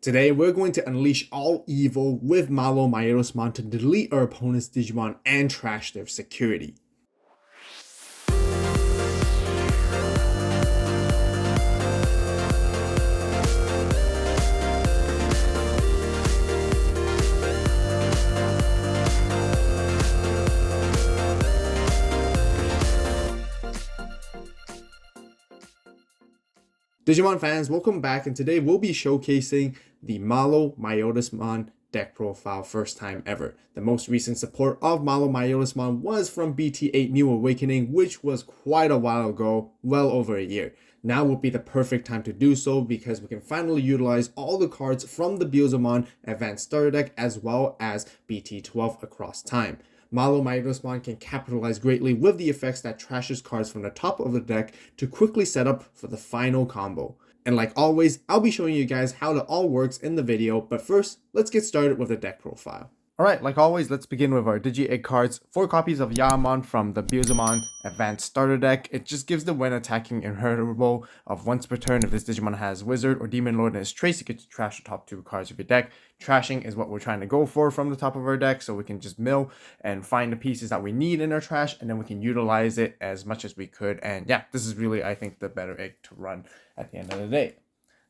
Today, we're going to unleash all evil with MaloMyotismon to delete our opponent's Digimon and trash their security. Digimon fans, welcome back, and today we'll be showcasing the MaloMyotismon Deck Profile first time ever. The most recent support of MaloMyotismon was from BT8 New Awakening, which was quite a while ago, well over a year. Now would be the perfect time to do so because we can finally utilize all the cards from the Beelzemon Advanced Starter Deck as well as BT12 across time. MaloMyotismon can capitalize greatly with the effects that trashes cards from the top of the deck to quickly set up for the final combo. And like always, I'll be showing you guys how it all works in the video, but first, let's get started with the deck profile. Alright, like always, let's begin with our Digi-Egg cards. 4 copies of Yamon from the Beelzemon Advanced Starter Deck. It just gives the when attacking inheritable of once per turn. If this Digimon has Wizard or Demon Lord in his trace, you get to trash the top 2 cards of your deck. Trashing is what we're trying to go for from the top of our deck, so we can just mill and find the pieces that we need in our trash, and then we can utilize it as much as we could. And yeah, this is really, I think, the better egg to run at the end of the day.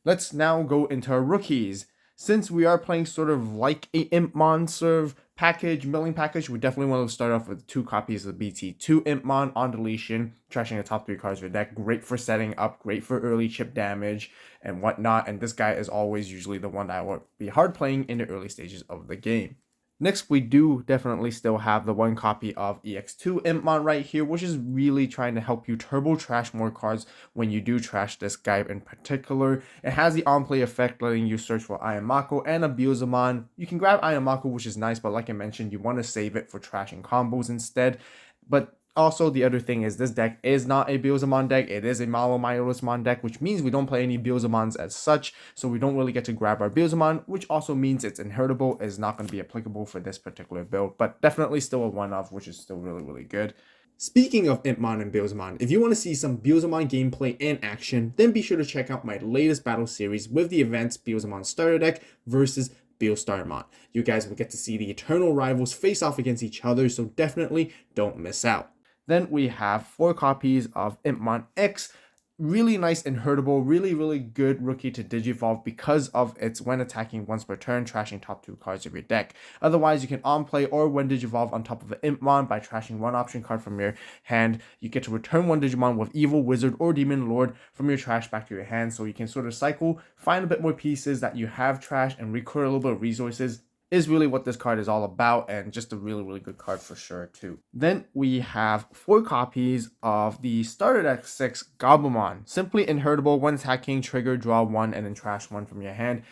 Let's now go into our rookies. Since we are playing sort of like a Impmon serve package, milling package, we definitely want to start off with 2 copies of BT2 Impmon on deletion, trashing the top 3 cards of your deck. Great for setting up, great for early chip damage and whatnot. And this guy is always usually the one that will be hard playing in the early stages of the game. Next, we do definitely still have the 1 copy of EX2 Impmon right here, which is really trying to help you turbo trash more cards when you do trash this guy in particular. It has the on-play effect, letting you search for Ayamako and a Beelzemon. You can grab Ayamako, which is nice, but like I mentioned, you want to save it for trashing combos instead. But also, the other thing is this deck is not a Beelzemon deck. It is a MaloMyotismon deck, which means we don't play any Beelzemons as such, so we don't really get to grab our Beelzemon, which also means its inheritable is not going to be applicable for this particular build, but definitely still a one-off, which is still really, really good. Speaking of Impmon and Beelzemon, if you want to see some Beelzemon gameplay in action, then be sure to check out my latest battle series with the Advanced Beelzemon Starter Deck versus BeelStarmon. You guys will get to see the eternal rivals face off against each other, so definitely don't miss out. Then we have 4 copies of Impmon X. Really nice inheritable, really good rookie to Digivolve because of its when attacking once per turn, trashing top 2 cards of your deck. Otherwise, you can on-play or when Digivolve on top of the Impmon by trashing 1 option card from your hand. You get to return 1 Digimon with Evil, Wizard, or Demon Lord from your trash back to your hand, so you can sort of cycle, find a bit more pieces that you have trashed, and recur a little bit of resources. Is really what this card is all about, and just a really good card for sure too. Then we have 4 copies of the Starter Deck 6 Gabumon. Simply inheritable, when attacking, trigger, draw 1, and then trash 1 from your hand.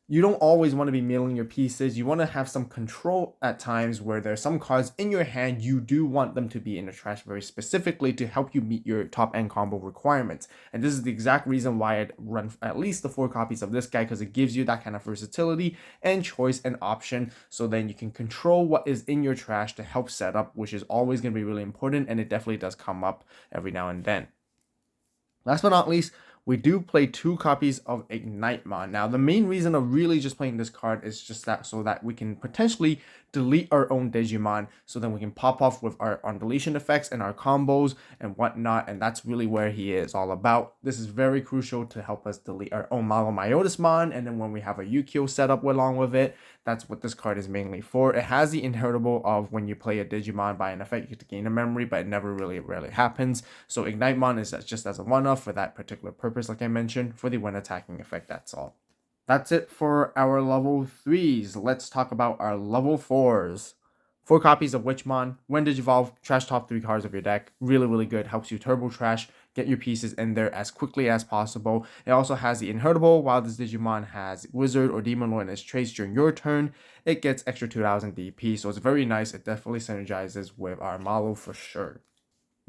You don't always want to be milling your pieces. You want to have some control at times where there's some cards in your hand you do want them to be in the trash very specifically to help you meet your top end combo requirements. And this is the exact reason why I'd run at least the 4 copies of this guy, because it gives you that kind of versatility and choice and option, so then you can control what is in your trash to help set up, which is always going to be really important, and it definitely does come up every now and then. Last but not least, we do play 2 copies of Ignitemon. Now, the main reason of really just playing this card is just that so that we can potentially delete our own Digimon, so then we can pop off with our on deletion effects and our combos and whatnot, and that's really where he is all about. This is very crucial to help us delete our own MaloMyotismon, and then when we have a Yukio set up along with it, that's what this card is mainly for. It has the inheritable of when you play a Digimon by an effect, you get to gain a memory, but it rarely happens. So Ignitemon is just as a one-off for that particular purpose, like I mentioned, for the when attacking effect, that's all. That's it for our level 3s. Let's talk about our level 4s. 4 copies of Witchmon. When Digivolve, trash top 3 cards of your deck. Really good. Helps you turbo trash, get your pieces in there as quickly as possible. It also has the inheritable. While this Digimon has Wizard or Demon Lord in its trace during your turn, it gets extra 2000 DP. So it's very nice. It definitely synergizes with our Malo for sure.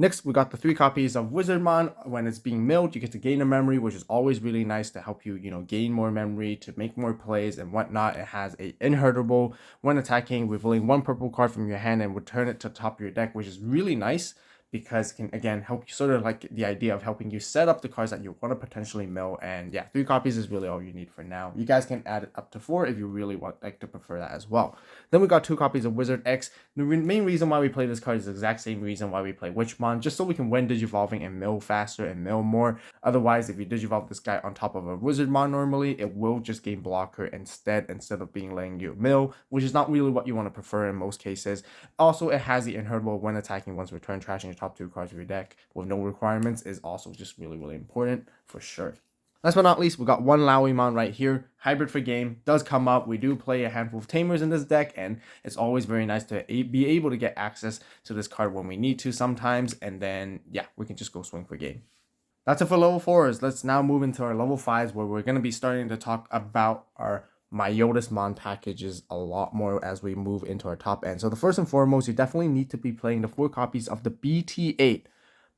Next, we got the 3 copies of Wizardmon. When it's being milled, you get to gain a memory, which is always really nice to help you, gain more memory, to make more plays and whatnot. It has a inheritable. When attacking, revealing 1 purple card from your hand and return it to the top of your deck, which is really nice because it can again help you, sort of like the idea of helping you set up the cards that you want to potentially mill. And yeah, 3 copies is really all you need for now. You guys can add it up to 4 if you really like to prefer that as well. Then we got 2 copies of Wizard X. The main reason why we play this card is the exact same reason why we play Witchmon, just so we can win Digivolving and mill faster and mill more. Otherwise, if you Digivolve this guy on top of a Wizardmon normally, it will just gain blocker instead of being letting you mill, which is not really what you want to prefer in most cases. Also, it has the inheritable when attacking once return, trashing your top 2 cards of your deck with no requirements is also just really important for sure. Last but not least, we got 1 Laoimon right here. Hybrid for game does come up. We do play a handful of Tamers in this deck, and it's always very nice to be able to get access to this card when we need to sometimes, and then yeah, we can just go swing for game. That's it for level 4s. Let's now move into our level 5s, where we're going to be starting to talk about our Myotismon packages a lot more as we move into our top end. So the first and foremost, you definitely need to be playing the 4 copies of the BT8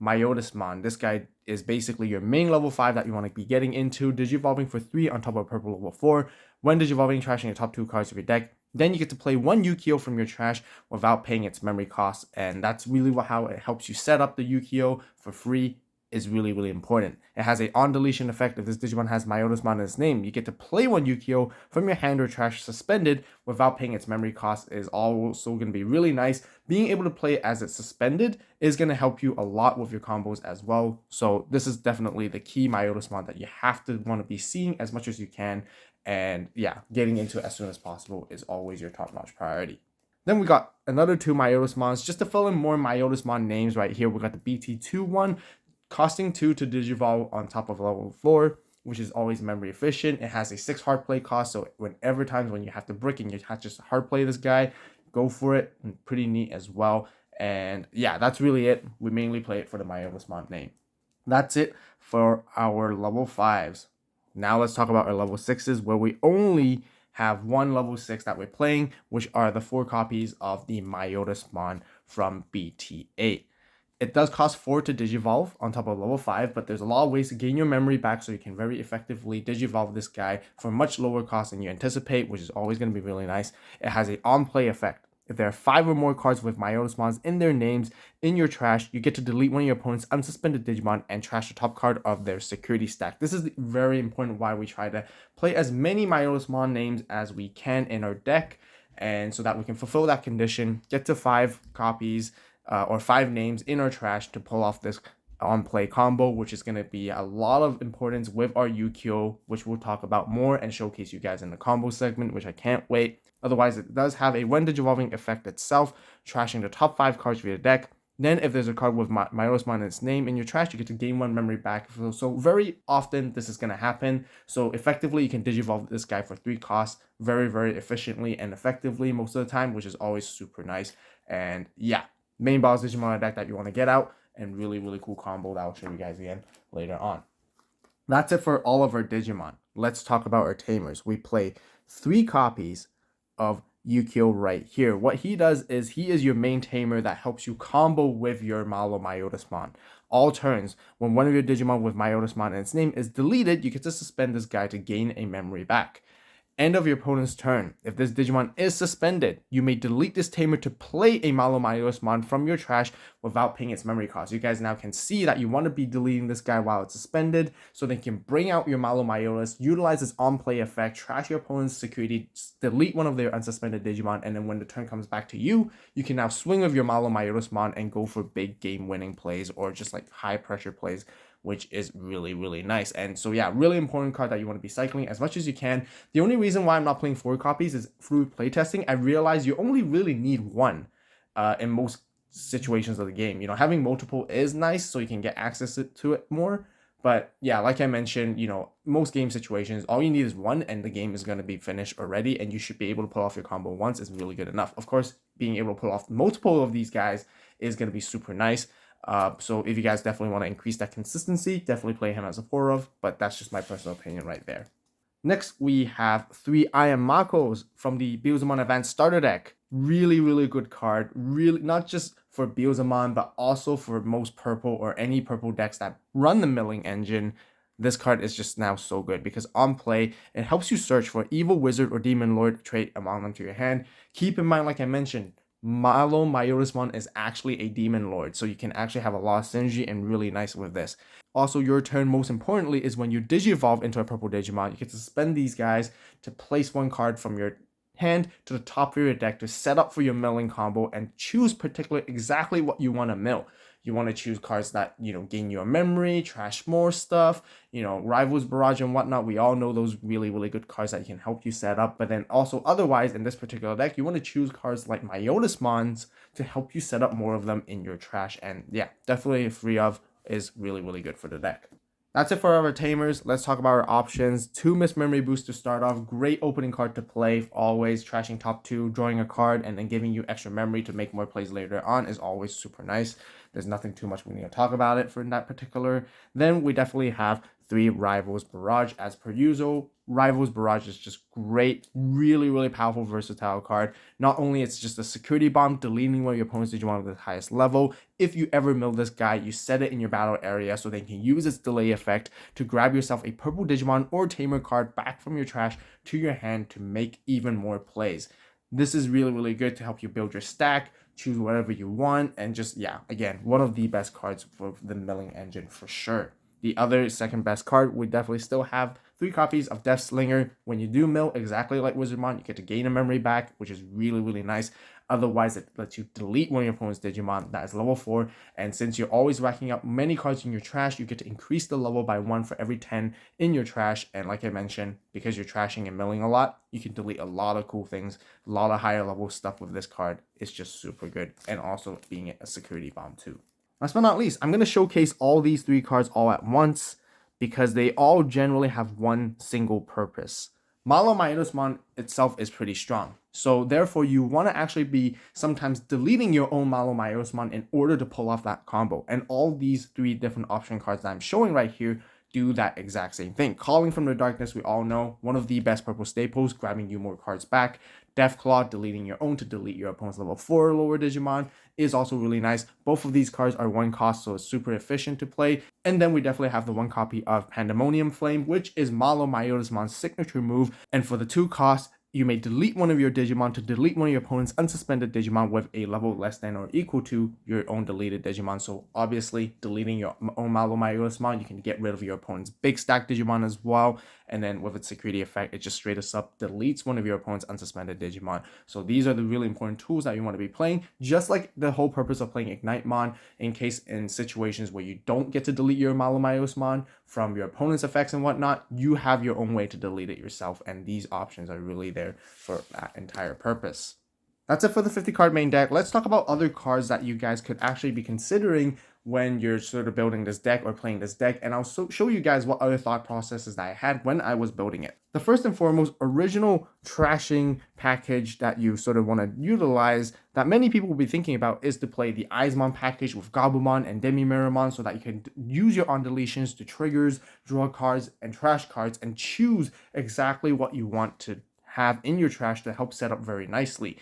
Myotismon. This guy is basically your main level 5 that you want to be getting into, Digivolving for 3 on top of purple level 4. When Digivolving, trashing your top 2 cards of your deck. Then you get to play 1 Yukio from your trash without paying its memory costs, and that's really how it helps you set up the Yukio for free. Is really important. It has a on deletion effect. If this Digimon has Myotismon in its name, you get to play 1 Yukio from your hand or trash suspended without paying its memory cost. Is also going to be really nice. Being able to play it as it's suspended is going to help you a lot with your combos as well. So this is definitely the key Myotismon that you have to want to be seeing as much as you can. And yeah, getting into it as soon as possible is always your top-notch priority. Then we got another 2 Myotismons. Just to fill in more Myotismon names right here, we got the BT2 one, costing 2 to Digivolve on top of level 4, which is always memory efficient. It has a 6 hard play cost, so whenever times when you have to brick and you have to just hard play this guy, go for it. And pretty neat as well. And yeah, that's really it. We mainly play it for the Myotismon name. That's it for our level 5s. Now let's talk about our level 6s, where we only have 1 level 6 that we're playing, which are the 4 copies of the Myotismon from BT8. It does cost 4 to Digivolve on top of level 5, but there's a lot of ways to gain your memory back so you can very effectively Digivolve this guy for much lower cost than you anticipate, which is always going to be really nice. It has an on-play effect. If there are 5 or more cards with Myotismons in their names in your trash, you get to delete one of your opponent's unsuspended Digimon and trash the top card of their security stack. This is very important why we try to play as many Myotismon names as we can in our deck, and so that we can fulfill that condition, get to 5 copies, or 5 names in our trash to pull off this on-play combo, which is going to be a lot of importance with our Yukio, which we'll talk about more and showcase you guys in the combo segment, which I can't wait. Otherwise, it does have a when Digivolving effect itself, trashing the top 5 cards of your deck. Then if there's a card with Myotismon in its name in your trash, you get to gain 1 memory back. So very often this is going to happen. So effectively, you can Digivolve this guy for 3 costs very efficiently and effectively most of the time, which is always super nice. And yeah, main boss Digimon deck that you want to get out, and really cool combo that I'll show you guys again later on. That's it for all of our Digimon. Let's talk about our Tamers. We play 3 copies of Yukio right here. What he does is he is your main tamer that helps you combo with your MaloMyotismon. All turns, when one of your Digimon with Myotismon in its name is deleted, you get to suspend this guy to gain a memory back. End of your opponent's turn. If this Digimon is suspended, you may delete this tamer to play a MaloMyotismon from your trash without paying its memory cost. You guys now can see that you want to be deleting this guy while it's suspended, so they can bring out your MaloMyotis, utilize this on-play effect, trash your opponent's security, delete one of their unsuspended Digimon, and then when the turn comes back to you, you can now swing with your MaloMyotismon and go for big game-winning plays or just like high-pressure plays, which is really nice. And so yeah, really important card that you want to be cycling as much as you can. The only reason why I'm not playing 4 copies is through playtesting, I realized you only really need 1 in most situations of the game. You know, having multiple is nice so you can get access to it more. But yeah, like I mentioned, you know, most game situations, all you need is 1 and the game is going to be finished already, and you should be able to pull off your combo once is really good enough. Of course, being able to pull off multiple of these guys is going to be super nice. So if you guys definitely want to increase that consistency, definitely play him as a 4 of, but that's just my personal opinion right there. Next, we have 3 I Am Makos from the Beelzemon Advanced Starter Deck. Really good card. Really, not just for Beelzemon, but also for most purple or any purple decks that run the milling engine. This card is just now so good because on play, it helps you search for Evil Wizard or Demon Lord trait among them to your hand. Keep in mind, like I mentioned, MaloMyotismon is actually a demon lord, so you can actually have a lot of synergy and really nice with this. Also, your turn, most importantly, is when you Digivolve into a purple Digimon, you get to spend these guys to place one card from your hand to the top of your deck to set up for your milling combo and choose particularly exactly what you want to mill. You want to choose cards that, gain your memory, trash more stuff, Rivals Barrage and whatnot. We all know those really, really good cards that can help you set up. But then also otherwise in this particular deck, you want to choose cards like Myotismons to help you set up more of them in your trash. And yeah, definitely free of is really, really good for the deck. That's it for our tamers. Let's talk about our options. 2 Miss Memory Boost to start off. Great opening card to play. Always trashing top 2, drawing a card, and then giving you extra memory to make more plays later on is always super nice. There's nothing too much we need to talk about it for that particular. Then we definitely have 3 Rivals Barrage as per usual. Rivals Barrage is just great, really, really powerful, versatile card. Not only it's just a security bomb, deleting one of your opponent's Digimon at the highest level. If you ever mill this guy, you set it in your battle area so they can use its delay effect to grab yourself a purple Digimon or Tamer card back from your trash to your hand to make even more plays. This is really, really good to help you build your stack, choose whatever you want, and just, yeah, again, one of the best cards for the milling engine for sure. The other second best card, we definitely still have 3 copies of Death Slinger. When you do mill exactly like Wizardmon, you get to gain a memory back, which is really, really nice. Otherwise, it lets you delete one of your opponent's Digimon that is level 4. And since you're always racking up many cards in your trash, you get to increase the level by 1 for every 10 in your trash. And like I mentioned, because you're trashing and milling a lot, you can delete a lot of cool things, a lot of higher level stuff with this card. It's just super good. And also being a security bomb too. Last but not least, I'm going to showcase all these 3 cards all at once because they all generally have one single purpose. MaloMyotismon itself is pretty strong. So therefore, you want to actually be sometimes deleting your own MaloMyotismon in order to pull off that combo. And all these 3 different option cards that I'm showing right here do that exact same thing. Calling from the Darkness, we all know, one of the best purple staples, grabbing you more cards back. Deathclaw, deleting your own to delete your opponent's level 4 or lower Digimon is also really nice. Both of these cards are 1 cost, so it's super efficient to play. And then we definitely have the 1 copy of Pandemonium Flame, which is MaloMyotismon's signature move. And for the 2 costs, you may delete one of your Digimon to delete one of your opponent's unsuspended Digimon with a level less than or equal to your own deleted Digimon. So obviously, deleting your own MaloMyotismon, you can get rid of your opponent's big stack Digimon as well. And then with its security effect, it just straight up deletes one of your opponent's unsuspended Digimon. So these are the really important tools that you want to be playing, just like the whole purpose of playing Ignitemon, in case in situations where you don't get to delete your MaloMyotismon from your opponent's effects and whatnot, you have your own way to delete it yourself. And these options are really there for that entire purpose. That's it for the 50 card main deck. Let's talk about other cards that you guys could actually be considering when you're sort of building this deck or playing this deck, and I'll show you guys what other thought processes that I had when I was building it. The first and foremost original trashing package that you sort of want to utilize that many people will be thinking about is to play the Eismon package with Gabumon and Demi-Miramon so that you can use your on deletions to triggers, draw cards, and trash cards and choose exactly what you want to have in your trash to help set up very nicely.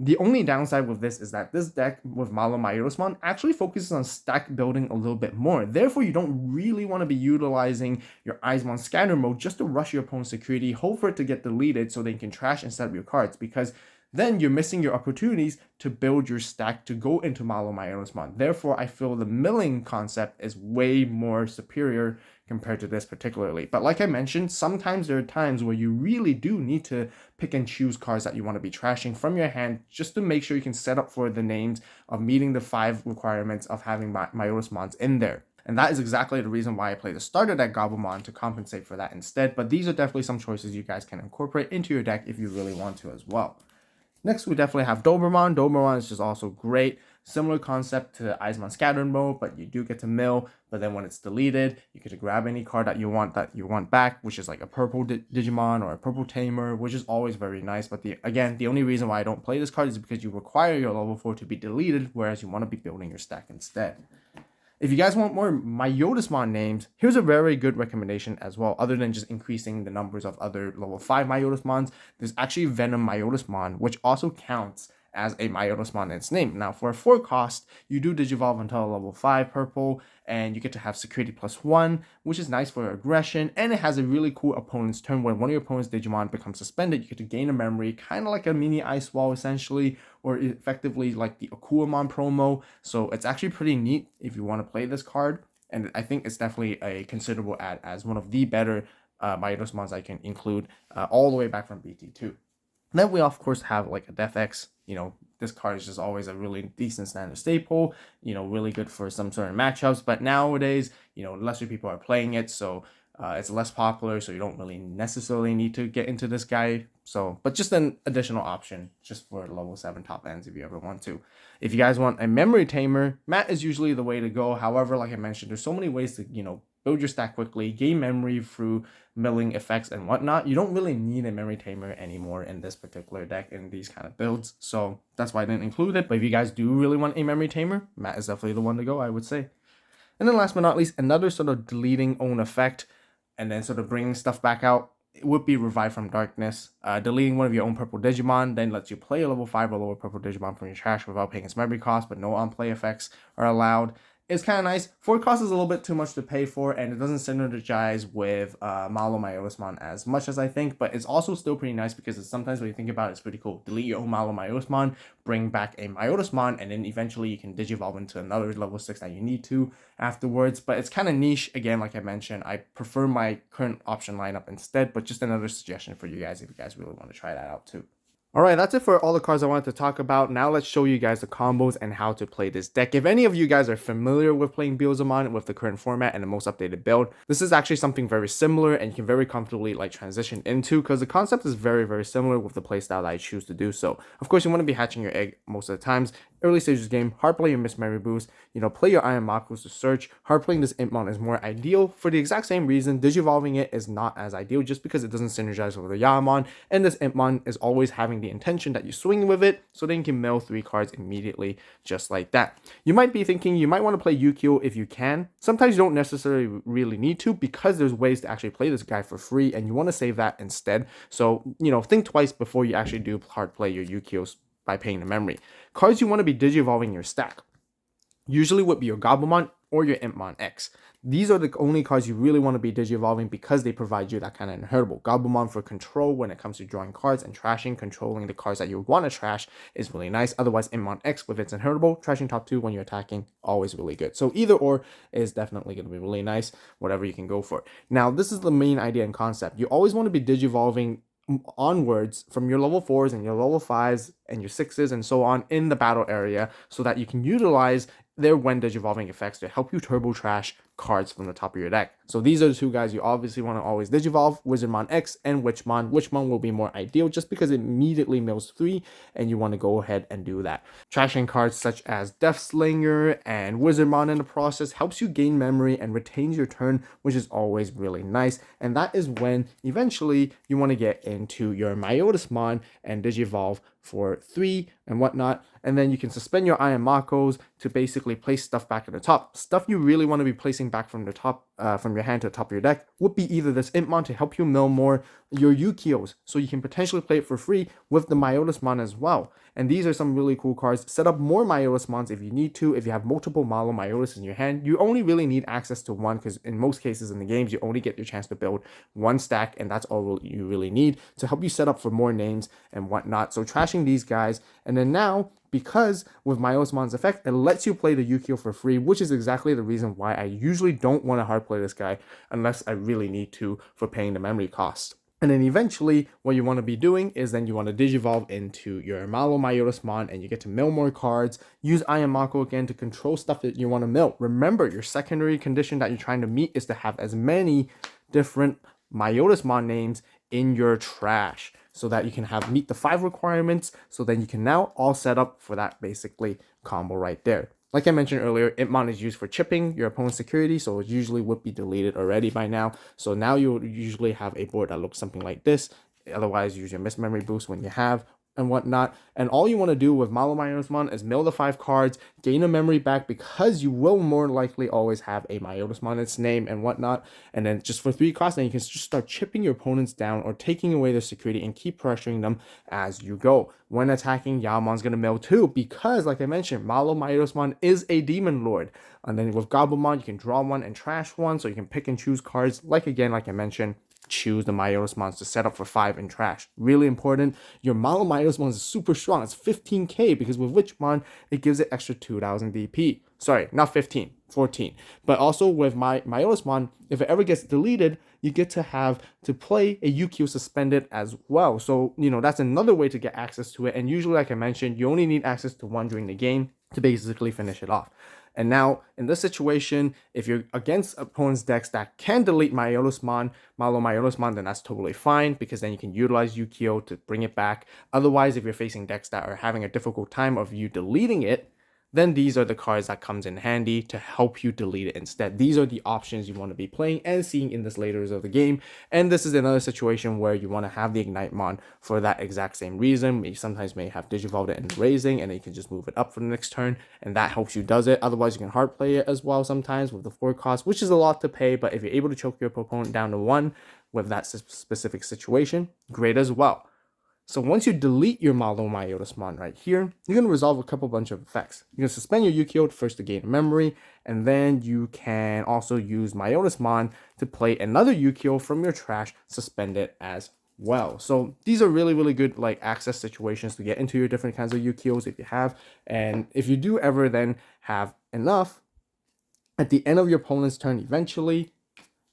The only downside with this is that this deck with MaloMyotismon actually focuses on stack building a little bit more. Therefore, you don't really want to be utilizing your Eismon scanner mode just to rush your opponent's security, hope for it to get deleted so they can trash and set up your cards, because then you're missing your opportunities to build your stack to go into MaloMyotismon. Therefore, I feel the milling concept is way more superior compared to this particularly. But like I mentioned, sometimes there are times where you really do need to pick and choose cards that you want to be trashing from your hand just to make sure you can set up for the names of meeting the 5 requirements of having Myotismons in there. And that is exactly the reason why I play the starter deck Gabumon to compensate for that instead. But these are definitely some choices you guys can incorporate into your deck if you really want to as well. Next, we definitely have Doberman. Doberman is just also great. Similar concept to Eismon Scattered mode, but you do get to mill. But then when it's deleted, you get to grab any card that you want back, which is like a purple Digimon or a purple Tamer, which is always very nice. But the only reason why I don't play this card is because you require your level 4 to be deleted, whereas you want to be building your stack instead. If you guys want more Myotismon names, here's a very good recommendation as well. Other than just increasing the numbers of other level 5 Myotismons, there's actually Venom Myotismon, which also counts as a Myotismon in its name. Now, for a 4 cost, you do Digivolve until level 5 purple, and you get to have security +1, which is nice for aggression, and it has a really cool opponent's turn. When one of your opponent's Digimon becomes suspended, you get to gain a memory, kind of like a mini Ice Wall essentially, or effectively like the Akuamon promo. So it's actually pretty neat if you want to play this card, and I think it's definitely a considerable add as one of the better Myotismons I can include all the way back from BT2. Then we of course have like a Death X. This card is just always a really decent standard staple, really good for some certain matchups. But nowadays, lesser people are playing it, so it's less popular, so you don't really necessarily need to get into this guy. But just an additional option just for level 7 top ends if you ever want to. If you guys want a memory tamer, Mat is usually the way to go. However, like I mentioned, there's so many ways to, build your stack quickly, gain memory through milling effects and whatnot. You don't really need a memory tamer anymore in this particular deck in these kind of builds. So that's why I didn't include it. But if you guys do really want a memory tamer, Mat is definitely the one to go, I would say. And then last but not least, another sort of deleting own effect and then sort of bringing stuff back out, it would be Revive from Darkness. Deleting one of your own purple Digimon then lets you play a level 5 or lower purple Digimon from your trash without paying its memory cost, but no on-play effects are allowed. It's kind of nice. 4 cost is a little bit too much to pay for, and it doesn't synergize with MaloMyotismon as much as I think, but it's also still pretty nice because sometimes when you think about it, it's pretty cool. Delete your own MaloMyotismon, bring back a Myotismon, and then eventually you can Digivolve into another level 6 that you need to afterwards. But it's kind of niche. Again, like I mentioned, I prefer my current option lineup instead, but just another suggestion for you guys if you guys really want to try that out too. Alright, that's it for all the cards I wanted to talk about. Now let's show you guys the combos and how to play this deck. If any of you guys are familiar with playing Beelzemon with the current format and the most updated build, this is actually something very similar and you can very comfortably transition into because the concept is very, very similar with the playstyle that I choose to do so. Of course, you want to be hatching your egg most of the times. Early stages of the game, hard play your Miss Mary Boost, play your Iron Makos to search. Hard playing this Impmon is more ideal for the exact same reason. Digivolving it is not as ideal just because it doesn't synergize with the Yamon, and this Impmon is always having the intention that you swing with it, so then you can mill 3 cards immediately just like that. You might be thinking you might want to play Yukio if you can. Sometimes you don't necessarily really need to because there's ways to actually play this guy for free and you want to save that instead. So, think twice before you actually do hard play your Yukios by paying the memory. Cards you want to be Digivolving your stack usually would be your Gabumon or your Impmon X. These are the only cards you really want to be Digivolving because they provide you that kind of inheritable. Gabumon for control when it comes to drawing cards and trashing, controlling the cards that you want to trash is really nice. Otherwise, Impmon X with its inheritable, trashing top 2 when you're attacking, always really good. So either or is definitely going to be really nice, whatever you can go for. Now, this is the main idea and concept. You always want to be Digivolving onwards from your level 4s and your level 5s and your 6s and so on in the battle area so that you can utilize their when Digivolving effects to help you turbo trash cards from the top of your deck. So these are the 2 guys you obviously want to always Digivolve, Wizardmon X and Witchmon. Witchmon will be more ideal just because it immediately mills 3 and you want to go ahead and do that. Trashing cards such as Deathslinger and Wizardmon in the process helps you gain memory and retains your turn, which is always really nice. And that is when eventually you want to get into your Myotismon and Digivolve for 3 and whatnot, and then you can suspend your Iron Makos to basically place stuff back at the top. Stuff you really want to be placing back from the top, from your hand to the top of your deck would be either this Impmon to help you mill more, your Yukios, so you can potentially play it for free with the Myotismon as well. And these are some really cool cards. Set up more Myotismons if you need to. If you have multiple MaloMyotis in your hand, you only really need access to one because in most cases in the games, you only get your chance to build 1 stack, and that's all you really need to help you set up for more names and whatnot. So trashing these guys, and then now, because with Myotismon's effect, it lets you play the Yukio for free, which is exactly the reason why I usually don't want to hard play this guy unless I really need to for paying the memory cost. And then eventually, what you want to be doing is then you want to Digivolve into your MaloMyotismon and you get to mill more cards. Use Iron Mako again to control stuff that you want to mill. Remember, your secondary condition that you're trying to meet is to have as many different Myotismon names in your trash so that you can meet the 5 requirements, so then you can now all set up for that basically combo right there. Like I mentioned earlier, Impmon is used for chipping your opponent's security, so it usually would be deleted already by now. So now you usually have a board that looks something like this. Otherwise, use your Miss Memory Boost when you have and whatnot. And all you want to do with MaloMyotismon is mill the 5 cards, gain a memory back, because you will more likely always have a Myotismon in its name and whatnot. And then just for 3 costs, then you can just start chipping your opponents down or taking away their security and keep pressuring them as you go. When attacking, Yamon's going to mill 2 because, like I mentioned, MaloMyotismon is a Demon Lord. And then with Goblimon, you can draw 1 and trash 1, so you can pick and choose cards. Like I mentioned, choose the Myotismons to set up for 5 and trash. Really important. Your MaloMyotismon is super strong. It's 15k because with Witchmon, it gives it extra 2000 DP. Sorry, not 15, 14. But also with my Myotismon, if it ever gets deleted, you get to have to play a Yukio suspended as well. So, that's another way to get access to it. And usually, like I mentioned, you only need access to 1 during the game to basically finish it off. And now, in this situation, if you're against opponents' decks that can delete MaloMyotismon, then that's totally fine, because then you can utilize Yukio to bring it back. Otherwise, if you're facing decks that are having a difficult time of you deleting it, then these are the cards that comes in handy to help you delete it instead. These are the options you want to be playing and seeing in this later of the game. And this is another situation where you want to have the Ignitemon for that exact same reason. You sometimes may have Digivolve it and raising, and then you can just move it up for the next turn, and that helps you does it. Otherwise, you can hard play it as well sometimes with the 4 cost, which is a lot to pay, but if you're able to choke your opponent down to 1 with that specific situation, great as well. So once you delete your MaloMyotismon right here, you're going to resolve a bunch of effects. You're going to suspend your Yukio first to gain memory, and then you can also use Myotismon to play another Yukio from your trash suspended as well. So these are really, really good access situations to get into your different kinds of Yukios if you have. And if you do ever then have enough, at the end of your opponent's turn eventually,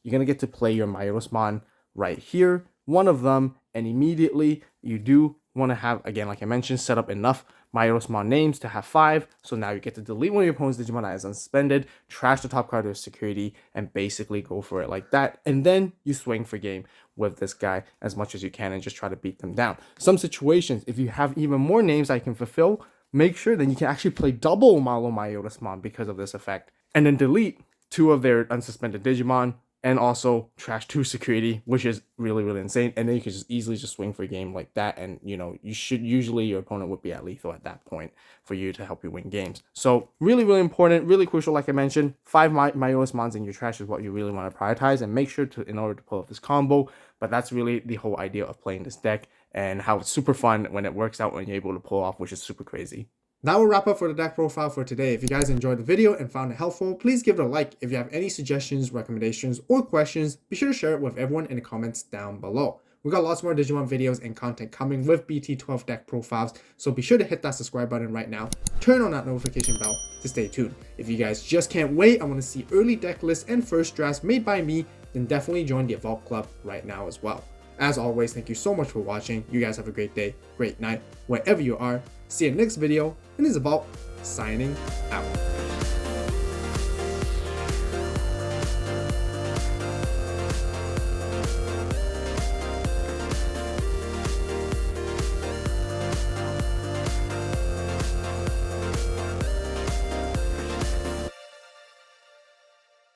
you're going to get to play your Myotismon right here, one of them, and immediately you do want to have, again, like I mentioned, set up enough Myotismon names to have 5. So now you get to delete one of your opponent's Digimon that is unsuspended, trash the top card of security, and basically go for it like that. And then you swing for game with this guy as much as you can and just try to beat them down. Some situations, if you have even more names I can fulfill, make sure then you can actually play double MaloMyotismon because of this effect. And then delete 2 of their unsuspended Digimon, and also trash 2 security, which is really, really insane. And then you can just easily just swing for a game like that. And, your opponent would be at lethal at that point for you to help you win games. So really, really important, really crucial. Like I mentioned, 5 Myotismons in your trash is what you really want to prioritize and make sure to, in order to pull off this combo. But that's really the whole idea of playing this deck and how it's super fun when it works out, when you're able to pull off, which is super crazy. That will wrap up for the deck profile for today. If you guys enjoyed the video and found it helpful, please give it a like. If you have any suggestions, recommendations, or questions, be sure to share it with everyone in the comments down below. We got lots more Digimon videos and content coming with BT12 deck profiles, so be sure to hit that subscribe button right now. Turn on that notification bell to stay tuned. If you guys just can't wait, I want to see early deck lists and first drafts made by me, then definitely join the Avault Club right now as well. As always, thank you so much for watching. You guys have a great day, great night, wherever you are. See you in the next video, and this is Avault signing out.